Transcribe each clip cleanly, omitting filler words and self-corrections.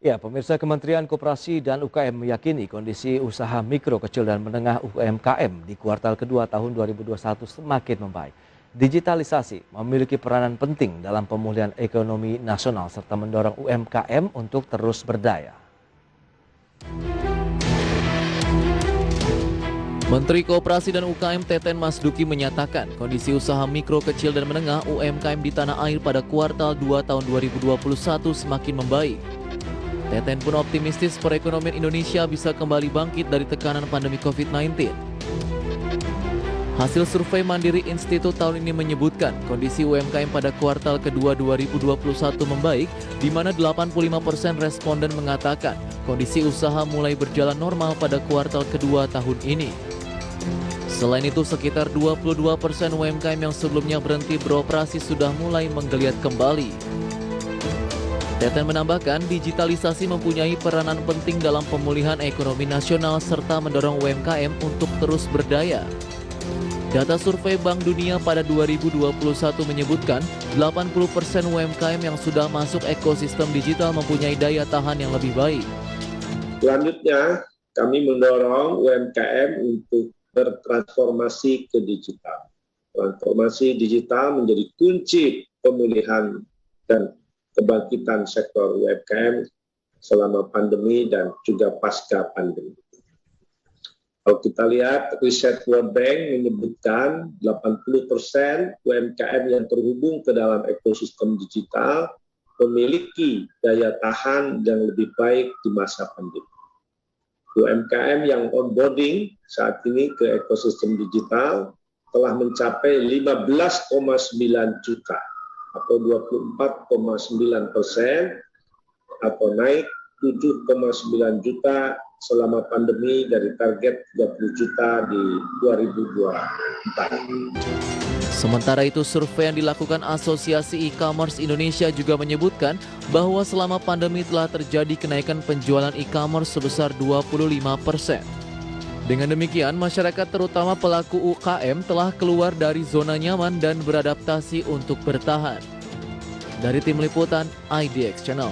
Ya, pemirsa Kementerian Koperasi dan UKM meyakini kondisi usaha mikro, kecil, dan menengah UMKM di kuartal kedua tahun 2021 semakin membaik. Digitalisasi memiliki peranan penting dalam pemulihan ekonomi nasional serta mendorong UMKM untuk terus berdaya. Menteri Koperasi dan UKM Teten Masduki menyatakan kondisi usaha mikro, kecil, dan menengah UMKM di tanah air pada kuartal 2 tahun 2021 semakin membaik. Teten pun optimistis perekonomian Indonesia bisa kembali bangkit dari tekanan pandemi COVID-19. Hasil survei Mandiri Institut tahun ini menyebutkan kondisi UMKM pada kuartal kedua 2021 membaik, di mana 85% responden mengatakan kondisi usaha mulai berjalan normal pada kuartal kedua tahun ini. Selain itu, sekitar 22% UMKM yang sebelumnya berhenti beroperasi sudah mulai menggeliat kembali. Teten menambahkan, digitalisasi mempunyai peranan penting dalam pemulihan ekonomi nasional serta mendorong UMKM untuk terus berdaya. Data survei Bank Dunia pada 2021 menyebutkan 80% UMKM yang sudah masuk ekosistem digital mempunyai daya tahan yang lebih baik. Selanjutnya, kami mendorong UMKM untuk bertransformasi ke digital. Transformasi digital menjadi kunci pemulihan dan kebangkitan sektor UMKM selama pandemi dan juga pasca pandemi. Kalau kita lihat, riset World Bank menyebutkan 80% UMKM yang terhubung ke dalam ekosistem digital memiliki daya tahan yang lebih baik di masa pandemi. UMKM yang onboarding saat ini ke ekosistem digital telah mencapai 15,9 juta atau 24,9% atau naik 7,9 juta selama pandemi dari target 30 juta di 2024. Sementara itu, survei yang dilakukan Asosiasi E-Commerce Indonesia juga menyebutkan bahwa selama pandemi telah terjadi kenaikan penjualan e-commerce sebesar 25%. Dengan demikian, masyarakat terutama pelaku UKM telah keluar dari zona nyaman dan beradaptasi untuk bertahan. Dari tim liputan IDX Channel.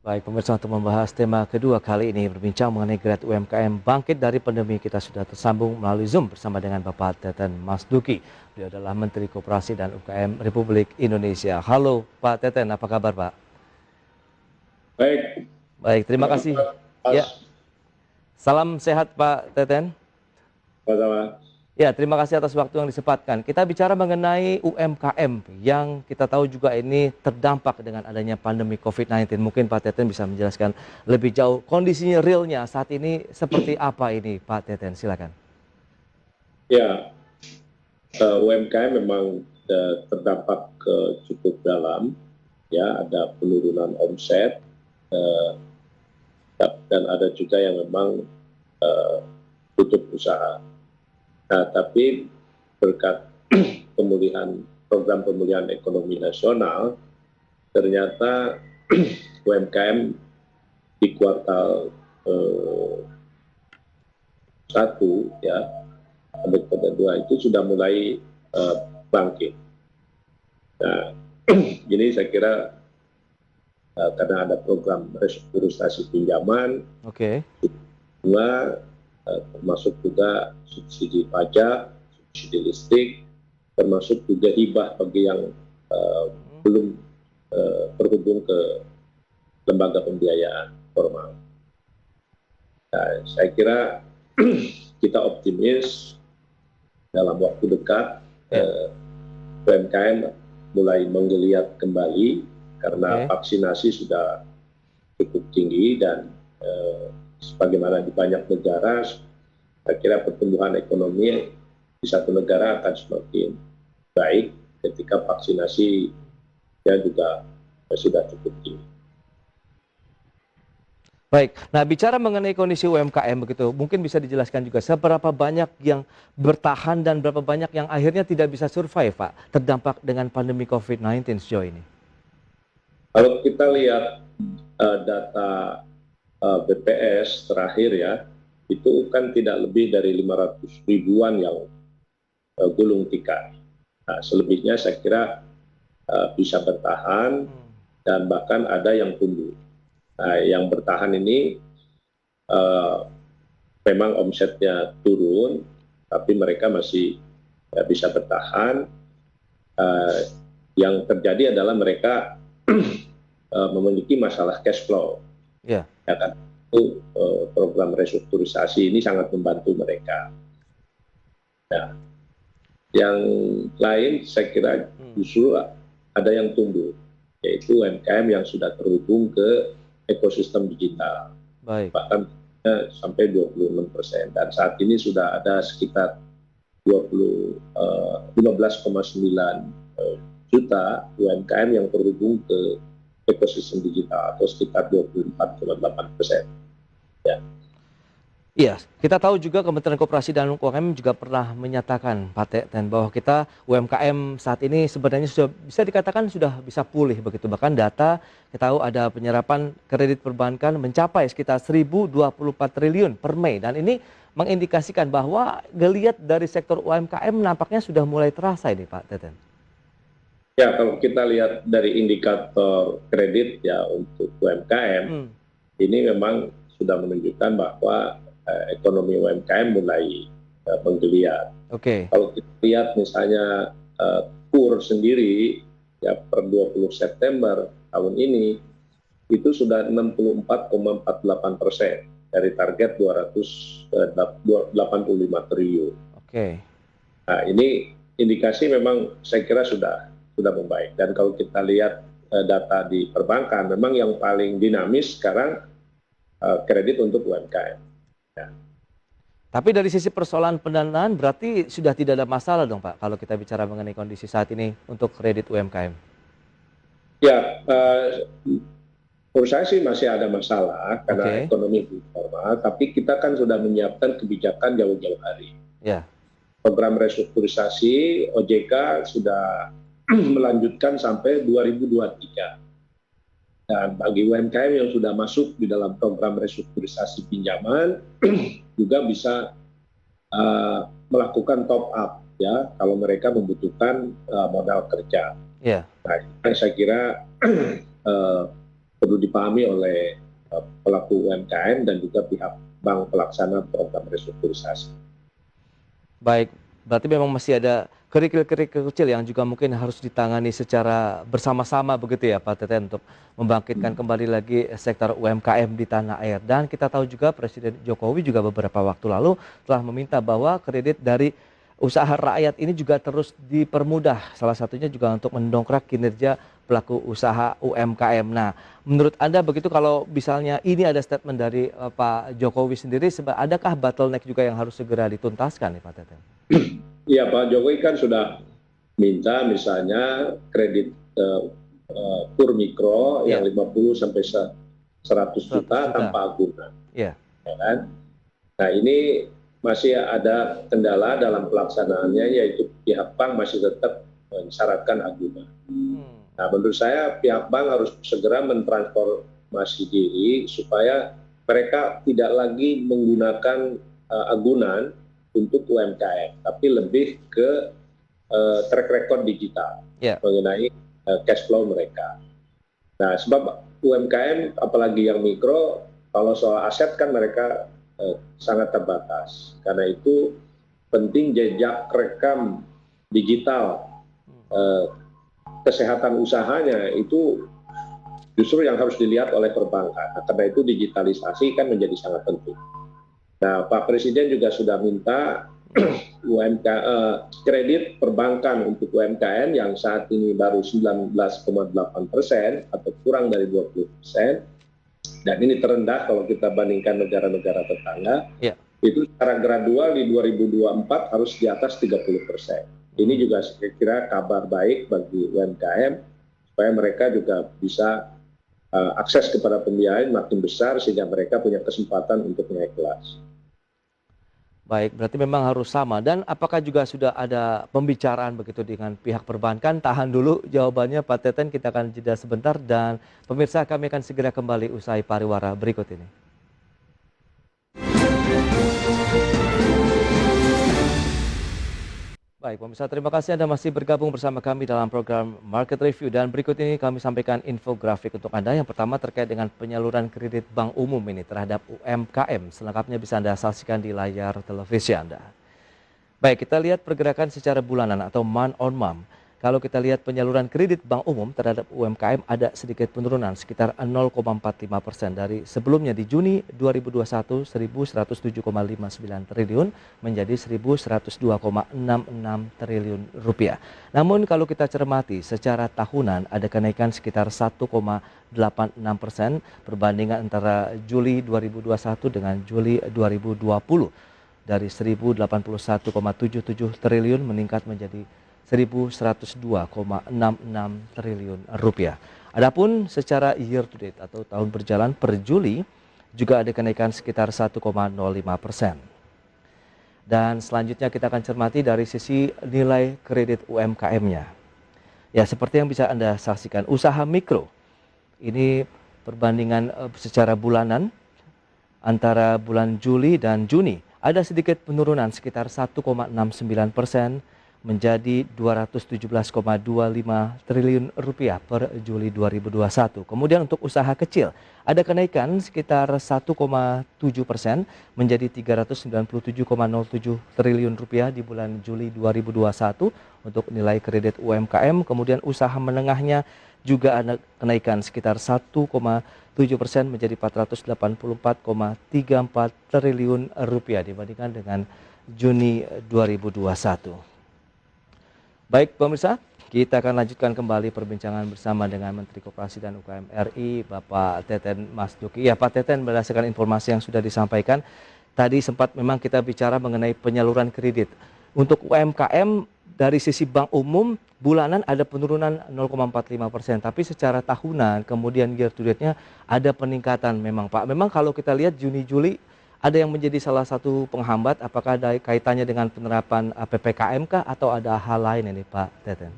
Baik pemirsa, untuk membahas tema kedua kali ini berbincang mengenai grade UMKM bangkit dari pandemi, kita sudah tersambung melalui Zoom bersama dengan Bapak Teten Masduki. Beliau adalah Menteri Koperasi dan UKM Republik Indonesia. Halo Pak Teten, apa kabar Pak? Baik, terima kasih. Ya. Salam sehat Pak Teten. Ya, terima kasih atas waktu yang disempatkan. Kita bicara mengenai UMKM yang kita tahu juga ini terdampak dengan adanya pandemi COVID-19. Mungkin Pak Teten bisa menjelaskan lebih jauh kondisinya realnya saat ini seperti apa ini Pak Teten, silakan. Ya, UMKM memang terdampak cukup dalam. Ya, ada penurunan omset dan ada juga yang memang tutup usaha. Nah, tapi berkat program pemulihan ekonomi nasional, ternyata UMKM di kuartal 1 ya, sampai kuartal 2 itu sudah mulai bangkit. Nah, ini saya kira karena ada program restrukturisasi pinjaman, termasuk juga subsidi pajak, subsidi listrik, termasuk juga hibah bagi yang belum terhubung ke lembaga pembiayaan formal. Nah, saya kira kita optimis dalam waktu dekat UMKM mulai menggeliat kembali karena vaksinasi sudah cukup tinggi dan sebagaimana di banyak negara, saya kira pertumbuhan ekonomi di satu negara akan semakin baik ketika vaksinasinya juga sudah cukup tinggi. Baik, nah bicara mengenai kondisi UMKM begitu, mungkin bisa dijelaskan juga seberapa banyak yang bertahan dan berapa banyak yang akhirnya tidak bisa survive Pak, terdampak dengan pandemi COVID-19 sejauh ini? Kalau kita lihat data BPS terakhir ya, itu kan tidak lebih dari 500 ribuan yang gulung tikar. Nah, selebihnya saya kira bisa bertahan dan bahkan ada yang tumbuh. Nah, yang bertahan ini memang omsetnya turun, tapi mereka masih bisa bertahan. Yang terjadi adalah mereka memiliki masalah cash flow. Ya. Ya kan? Itu program restrukturisasi ini sangat membantu mereka. Nah, yang lain saya kira justru ada yang tumbuh, yaitu UMKM yang sudah terhubung ke ekosistem digital. Baik. Bahkan sampai 26%, dan saat ini sudah ada sekitar 15,9 juta UMKM yang terhubung ke ekosistem digital, atau sekitar 24,8%. Ya. Iya, kita tahu juga Kementerian Koperasi dan UMKM juga pernah menyatakan, Pak Teten, bahwa kita UMKM saat ini sebenarnya sudah bisa dikatakan sudah bisa pulih begitu. Bahkan data kita tahu ada penyerapan kredit perbankan mencapai sekitar 1.024 triliun per Mei, dan ini mengindikasikan bahwa geliat dari sektor UMKM nampaknya sudah mulai terasa ini, Pak Teten. Ya, kalau kita lihat dari indikator kredit ya untuk UMKM, ini memang sudah menunjukkan bahwa ekonomi UMKM mulai menggeliat. Oke. Kalau kita lihat misalnya KUR sendiri ya per 20 September tahun ini itu sudah 64,48% dari target 285 triliun. Oke. Nah, ini indikasi memang saya kira sudah membaik. Dan kalau kita lihat data di perbankan, memang yang paling dinamis sekarang kredit untuk UMKM. Ya. Tapi dari sisi persoalan pendanaan berarti sudah tidak ada masalah dong, Pak, kalau kita bicara mengenai kondisi saat ini untuk kredit UMKM. Ya, menurut saya sih masih ada masalah karena ekonomi informal, tapi kita kan sudah menyiapkan kebijakan jauh-jauh hari. Ya. Program restrukturisasi OJK sudah melanjutkan sampai 2023. Dan bagi UMKM yang sudah masuk di dalam program restrukturisasi pinjaman juga bisa melakukan top up ya kalau mereka membutuhkan modal kerja. Yeah. Nah, saya kira perlu dipahami oleh pelaku UMKM dan juga pihak bank pelaksana program restrukturisasi. Baik, berarti memang masih ada kerikil-kerikil kecil yang juga mungkin harus ditangani secara bersama-sama begitu ya, Pak Teten, untuk membangkitkan kembali lagi sektor UMKM di tanah air. Dan kita tahu juga Presiden Jokowi juga beberapa waktu lalu telah meminta bahwa kredit dari usaha rakyat ini juga terus dipermudah. Salah satunya juga untuk mendongkrak kinerja pelaku usaha UMKM. Nah, menurut Anda begitu, kalau misalnya ini ada statement dari Pak Jokowi sendiri, adakah bottleneck juga yang harus segera dituntaskan nih, Pak Teten? Iya, Pak Jokowi kan sudah minta misalnya kredit KUR mikro yang 50 sampai 100 juta tanpa agunan. Ya kan? Nah, ini masih ada kendala dalam pelaksanaannya, yaitu pihak bank masih tetap mensyaratkan agunan. Nah, menurut saya pihak bank harus segera mentransformasi diri supaya mereka tidak lagi menggunakan agunan untuk UMKM, tapi lebih ke track record digital mengenai cash flow mereka. Nah, sebab UMKM, apalagi yang mikro, kalau soal aset kan mereka sangat terbatas. Karena itu penting jejak rekam digital kesehatan usahanya itu justru yang harus dilihat oleh perbankan. Nah, karena itu digitalisasi kan menjadi sangat penting. Nah, Pak Presiden juga sudah minta kredit perbankan untuk UMKM yang saat ini baru 19,8% atau kurang dari 20%, dan ini terendah kalau kita bandingkan negara-negara tetangga. Itu secara gradual di 2024 harus di atas 30%. Ini juga saya kira kabar baik bagi UMKM supaya mereka juga bisa akses kepada pembiayaan makin besar sehingga mereka punya kesempatan untuk naik kelas. Baik, berarti memang harus sama. Dan apakah juga sudah ada pembicaraan begitu dengan pihak perbankan? Tahan dulu jawabannya, Pak Teten, kita akan jeda sebentar, dan pemirsa kami akan segera kembali usai pariwara berikut ini. Baik, pemirsa, terima kasih Anda masih bergabung bersama kami dalam program Market Review. Dan berikut ini kami sampaikan infografik untuk Anda. Yang pertama terkait dengan penyaluran kredit bank umum ini terhadap UMKM. Selengkapnya bisa Anda saksikan di layar televisi Anda. Baik, kita lihat pergerakan secara bulanan atau month on month. Kalau kita lihat penyaluran kredit bank umum terhadap UMKM ada sedikit penurunan sekitar 0,45% dari sebelumnya di Juni 2021 1.107,59 triliun menjadi 1.102,66 triliun rupiah. Namun kalau kita cermati secara tahunan ada kenaikan sekitar 1,86% perbandingan antara Juli 2021 dengan Juli 2020 dari 1.081,77 triliun meningkat menjadi 1.102,66 triliun rupiah. Adapun secara year to date atau tahun berjalan per Juli juga ada kenaikan sekitar 1,05%. Dan selanjutnya kita akan cermati dari sisi nilai kredit UMKM-nya. Ya, seperti yang bisa Anda saksikan, usaha mikro ini perbandingan secara bulanan antara bulan Juli dan Juni ada sedikit penurunan sekitar 1,69% menjadi 217,25 triliun rupiah per Juli 2021. Kemudian untuk usaha kecil ada kenaikan sekitar 1,7% menjadi 397,07 triliun rupiah di bulan Juli 2021 untuk nilai kredit UMKM. Kemudian usaha menengahnya juga ada kenaikan sekitar 1,7% menjadi 484,34 triliun rupiah dibandingkan dengan Juni 2021. Baik pemirsa, kita akan lanjutkan kembali perbincangan bersama dengan Menteri Koperasi dan UKM RI, Bapak Teten Mas Duki. Ya Pak Teten, berdasarkan informasi yang sudah disampaikan, tadi sempat memang kita bicara mengenai penyaluran kredit. Untuk UMKM dari sisi bank umum, bulanan ada penurunan 0,45%, tapi secara tahunan kemudian year to date-nya ada peningkatan memang Pak. Memang kalau kita lihat Juni-Juli, ada yang menjadi salah satu penghambat, apakah ada kaitannya dengan penerapan PPKM kah atau ada hal lain ini Pak Teten?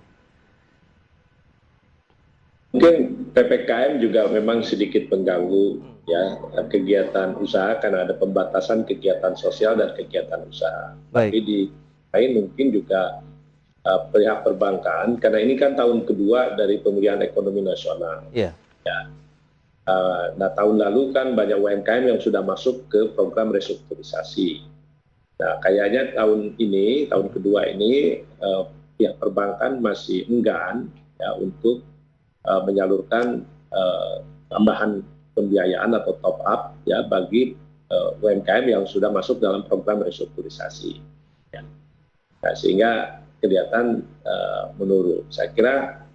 Mungkin PPKM juga memang sedikit mengganggu ya kegiatan usaha karena ada pembatasan kegiatan sosial dan kegiatan usaha. Baik. Tapi di lain mungkin juga pihak perbankan karena ini kan tahun kedua dari pemulihan ekonomi nasional. Iya. Ya. Nah tahun lalu kan banyak UMKM yang sudah masuk ke program restrukturisasi. Nah kayaknya tahun ini, tahun kedua ini pihak perbankan masih enggan ya untuk menyalurkan tambahan pembiayaan atau top up ya bagi UMKM yang sudah masuk dalam program restrukturisasi. Ya. Nah, sehingga kelihatan menurun. Saya kira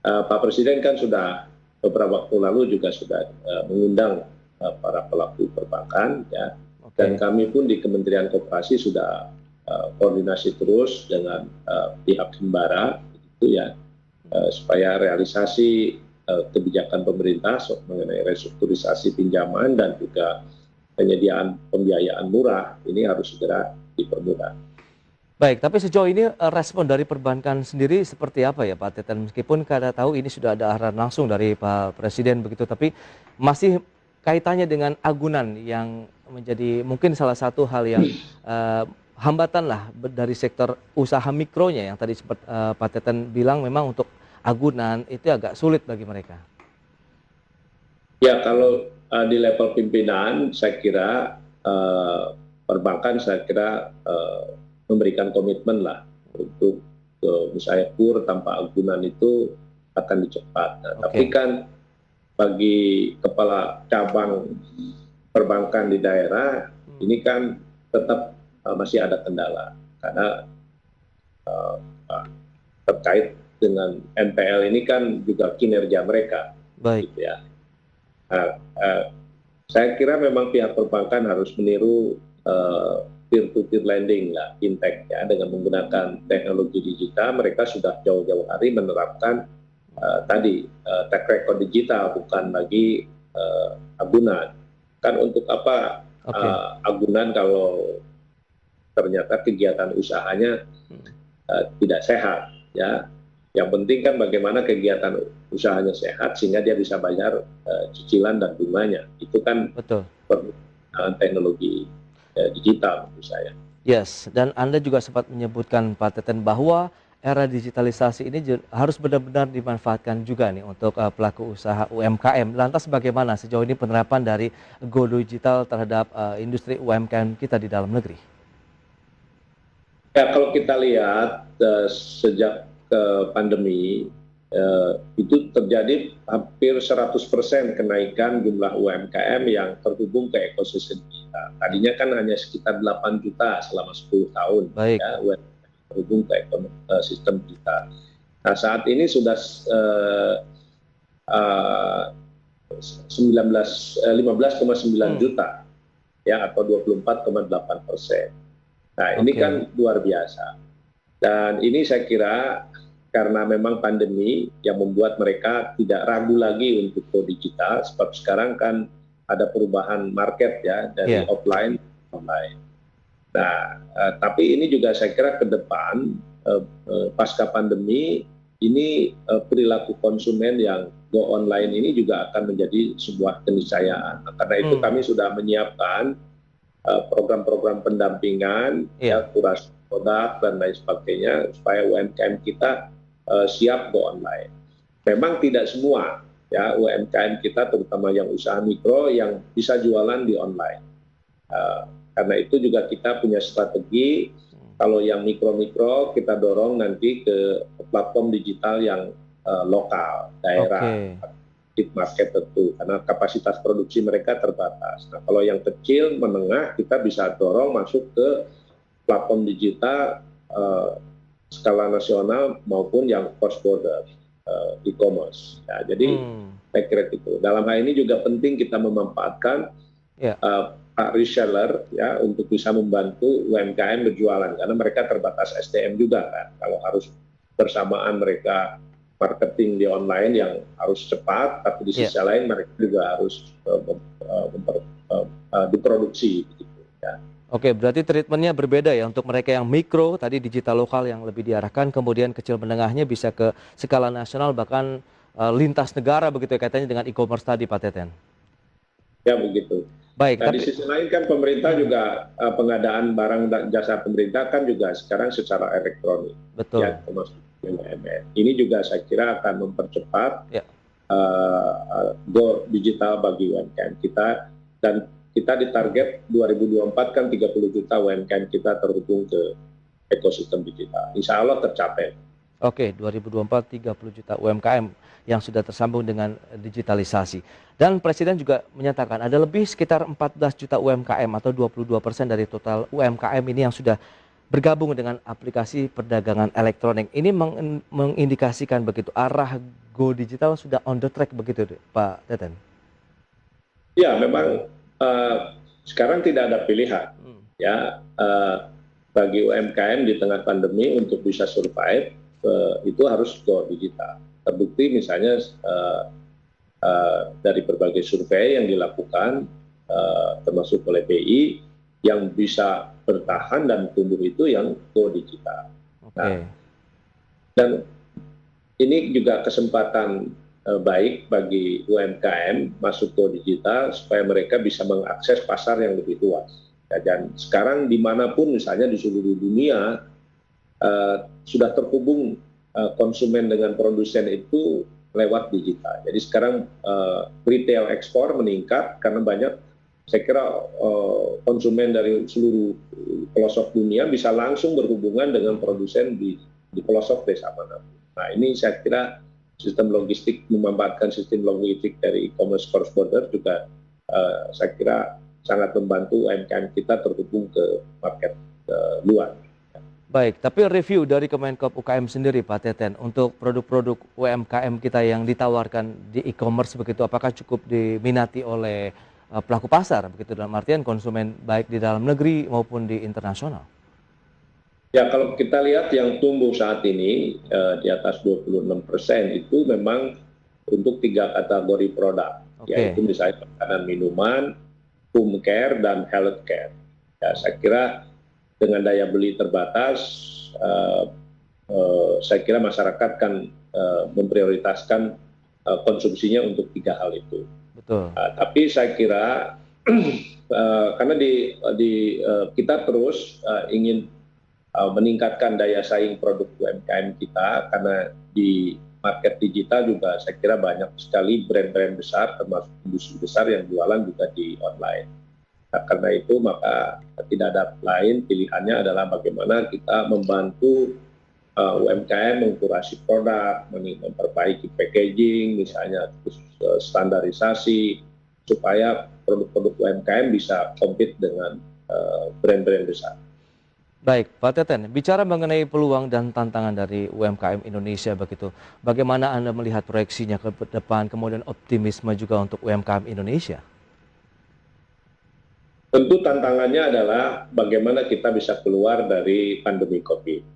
Pak Presiden kan sudah beberapa waktu lalu juga sudah mengundang para pelaku perbankan ya. Dan kami pun di Kementerian Koperasi sudah koordinasi terus dengan pihak Himbara gitu ya supaya realisasi kebijakan pemerintah mengenai restrukturisasi pinjaman dan juga penyediaan pembiayaan murah ini harus segera dipermudah. Baik, tapi sejauh ini respon dari perbankan sendiri seperti apa ya Pak Teten? Meskipun kita tahu ini sudah ada arahan langsung dari Pak Presiden begitu, tapi masih kaitannya dengan agunan yang menjadi mungkin salah satu hal yang hambatan lah dari sektor usaha mikronya yang tadi sempat Pak Teten bilang memang untuk agunan itu agak sulit bagi mereka. Ya kalau di level pimpinan saya kira perbankan saya kira memberikan komitmen lah untuk misalnya kur tanpa agunan itu akan dicepat. Nah, tapi kan bagi kepala cabang perbankan di daerah ini kan tetap masih ada kendala karena terkait dengan NPL ini kan juga kinerja mereka. Baik. Gitu ya. Saya kira memang pihak perbankan harus meniru peer-to-peer lending lah, fintech ya, dengan menggunakan teknologi digital. Mereka sudah jauh-jauh hari menerapkan track record digital, bukan lagi agunan. Kan untuk apa agunan kalau ternyata kegiatan usahanya tidak sehat ya. Yang penting kan bagaimana kegiatan usahanya sehat sehingga dia bisa bayar cicilan dan bunganya. Itu kan betul. teknologi digital menurut saya. Yes, dan Anda juga sempat menyebutkan Pak Teten bahwa era digitalisasi ini harus benar-benar dimanfaatkan juga nih untuk pelaku usaha UMKM. Lantas bagaimana sejauh ini penerapan dari Go Digital terhadap industri UMKM kita di dalam negeri? Ya, kalau kita lihat sejak pandemi itu terjadi hampir 100% kenaikan jumlah UMKM yang terhubung ke ekosistem kita. Tadinya kan hanya sekitar 8 juta selama 10 tahun. Baik. Ya, UMKM terhubung ke sistem kita. Nah, saat ini sudah 15,9 juta, ya, atau 24,8%. Nah, ini kan luar biasa. Dan ini saya kira karena memang pandemi yang membuat mereka tidak ragu lagi untuk go digital, sebab sekarang kan ada perubahan market ya dari offline ke online. Nah, tapi ini juga saya kira ke depan pasca pandemi ini perilaku konsumen yang go online ini juga akan menjadi sebuah keniscayaan. Karena itu kami sudah menyiapkan program-program pendampingan, ya, kurasi produk dan lain sebagainya supaya UMKM kita siap go online. Memang tidak semua ya UMKM kita, terutama yang usaha mikro, yang bisa jualan di online. Karena itu juga kita punya strategi. Kalau yang mikro-mikro kita dorong nanti ke platform digital yang lokal, daerah, market tentu, karena kapasitas produksi mereka terbatas. Nah, kalau yang kecil, menengah, kita bisa dorong masuk ke platform digital skala nasional maupun yang cross border e-commerce. Ya, jadi saya kira itu. Dalam hal ini juga penting kita memanfaatkan reseller ya untuk bisa membantu UMKM berjualan, karena mereka terbatas SDM juga kan. Kalau harus bersamaan mereka marketing di online yang harus cepat, tapi di sisi lain mereka juga harus diproduksi. Gitu, ya. Oke, berarti treatmentnya berbeda ya untuk mereka yang mikro, tadi digital lokal yang lebih diarahkan, kemudian kecil menengahnya bisa ke skala nasional, bahkan lintas negara begitu ya katanya dengan e-commerce tadi Pak Teten. Ya begitu. Baik. Nah, di sisi lain kan pemerintah juga pengadaan barang dan jasa pemerintah kan juga sekarang secara elektronik. Betul. Ya, termasuk BUMN. Ini juga saya kira akan mempercepat go digital bagi UMKM kita, dan kita ditarget 2024 kan 30 juta UMKM kita terhubung ke ekosistem digital. Insya Allah tercapai. Oke, 2024 30 juta UMKM yang sudah tersambung dengan digitalisasi. Dan Presiden juga menyatakan ada lebih sekitar 14 juta UMKM atau 22% dari total UMKM ini yang sudah bergabung dengan aplikasi perdagangan elektronik. Ini mengindikasikan begitu arah go digital sudah on the track begitu Pak Teten? Ya, memang sekarang tidak ada pilihan. Ya, bagi UMKM di tengah pandemi untuk bisa survive itu harus go digital. Terbukti misalnya dari berbagai survei yang dilakukan termasuk oleh BI, yang bisa bertahan dan tumbuh itu yang go digital. Nah, dan ini juga kesempatan baik bagi UMKM masuk go digital supaya mereka bisa mengakses pasar yang lebih luas. Ya, dan sekarang dimanapun misalnya di seluruh dunia sudah terhubung konsumen dengan produsen itu lewat digital. Jadi sekarang retail ekspor meningkat karena banyak, saya kira konsumen dari seluruh pelosok dunia bisa langsung berhubungan dengan produsen di pelosok desa manapun. Nah, ini saya kira sistem logistik, memanfaatkan sistem logistik dari e-commerce cross border juga saya kira sangat membantu UMKM kita terhubung ke market luar. Baik, tapi review dari Kemenkop UKM sendiri Pak Teten untuk produk-produk UMKM kita yang ditawarkan di e-commerce begitu, apakah cukup diminati oleh pelaku pasar begitu, dalam artian konsumen baik di dalam negeri maupun di internasional? Ya, kalau kita lihat yang tumbuh saat ini di atas 26% itu memang untuk 3 kategori produk, yaitu misalnya makanan minuman, home care, dan health care. Ya, saya kira dengan daya beli terbatas, saya kira masyarakat kan memprioritaskan konsumsinya untuk 3 hal itu. Betul. Tapi saya kira karena kita terus ingin meningkatkan daya saing produk UMKM kita, karena di market digital juga saya kira banyak sekali brand-brand besar termasuk industri besar yang jualan juga di online. Nah, karena itu maka tidak ada lain pilihannya adalah bagaimana kita membantu UMKM mengkurasi produk, memperbaiki packaging, misalnya standarisasi, supaya produk-produk UMKM bisa compete dengan brand-brand besar. Baik, Pak Teten, bicara mengenai peluang dan tantangan dari UMKM Indonesia begitu, bagaimana Anda melihat proyeksinya ke depan, kemudian optimisme juga untuk UMKM Indonesia? Tentu tantangannya adalah bagaimana kita bisa keluar dari pandemi COVID.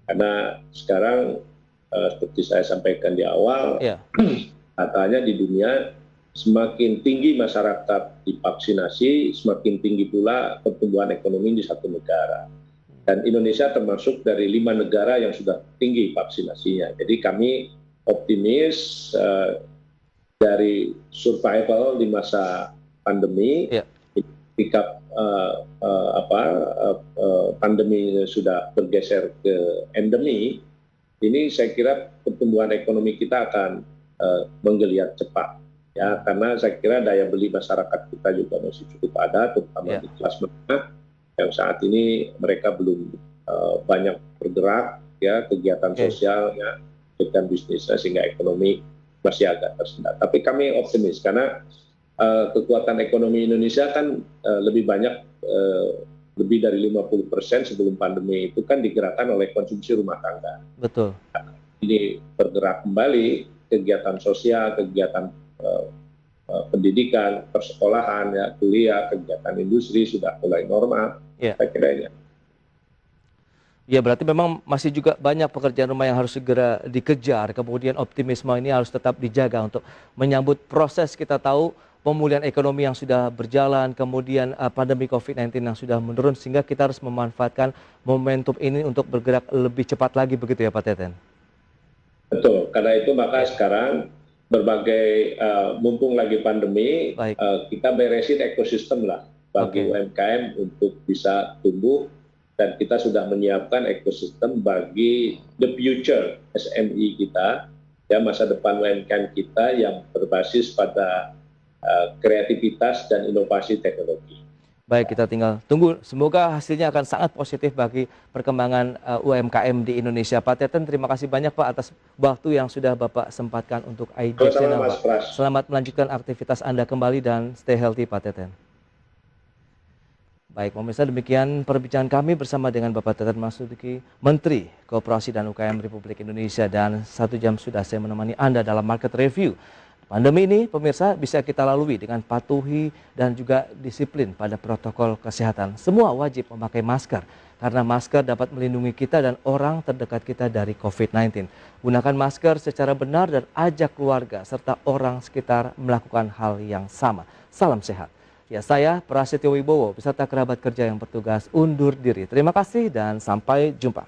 Karena sekarang seperti saya sampaikan di awal, katanya di dunia semakin tinggi masyarakat divaksinasi, semakin tinggi pula pertumbuhan ekonomi di satu negara. Dan Indonesia termasuk dari 5 negara yang sudah tinggi vaksinasinya. Jadi kami optimis dari survival di masa pandemi, ketika pandemi sudah bergeser ke endemi, ini saya kira pertumbuhan ekonomi kita akan menggeliat cepat, ya, karena saya kira daya beli masyarakat kita juga masih cukup ada, terutama di kelas menengah yang saat ini mereka belum banyak bergerak, ya, kegiatan sosialnya, kegiatan bisnisnya, sehingga ekonomi masih agak tersendat. Tapi kami optimis karena kekuatan ekonomi Indonesia kan lebih banyak, lebih dari 50% sebelum pandemi itu kan digerakkan oleh konsumsi rumah tangga. Betul. Ini bergerak kembali, kegiatan sosial, kegiatan pendidikan, persekolahan, ya, kuliah, kegiatan industri sudah mulai normal. Saya kira ini. Ya, berarti memang masih juga banyak pekerjaan rumah yang harus segera dikejar. Kemudian optimisme ini harus tetap dijaga untuk menyambut proses. Kita tahu pemulihan ekonomi yang sudah berjalan, kemudian pandemi COVID-19 yang sudah menurun, sehingga kita harus memanfaatkan momentum ini untuk bergerak lebih cepat lagi, begitu ya Pak Teten? Betul, karena itu maka sekarang berbagai mumpung lagi pandemi, kita beresin ekosistem lah bagi UMKM untuk bisa tumbuh, dan kita sudah menyiapkan ekosistem bagi the future SME kita, ya, masa depan UMKM kita yang berbasis pada kreativitas dan inovasi teknologi. Baik, kita tinggal tunggu. Semoga hasilnya akan sangat positif bagi perkembangan UMKM di Indonesia. Pak Teten, terima kasih banyak Pak atas waktu yang sudah Bapak sempatkan untuk ID Channel, Pak. Selamat melanjutkan aktivitas Anda kembali dan stay healthy, Pak Teten. Baik, pemirsa, demikian perbincangan kami bersama dengan Bapak Teten Mas Duki, Menteri Koperasi dan UKM Republik Indonesia, dan 1 jam sudah saya menemani Anda dalam Market Review. Pandemi ini, pemirsa, bisa kita lalui dengan patuhi dan juga disiplin pada protokol kesehatan. Semua wajib memakai masker, karena masker dapat melindungi kita dan orang terdekat kita dari COVID-19. Gunakan masker secara benar dan ajak keluarga serta orang sekitar melakukan hal yang sama. Salam sehat. Ya, saya Prasetyo Wibowo beserta kerabat kerja yang bertugas undur diri. Terima kasih dan sampai jumpa.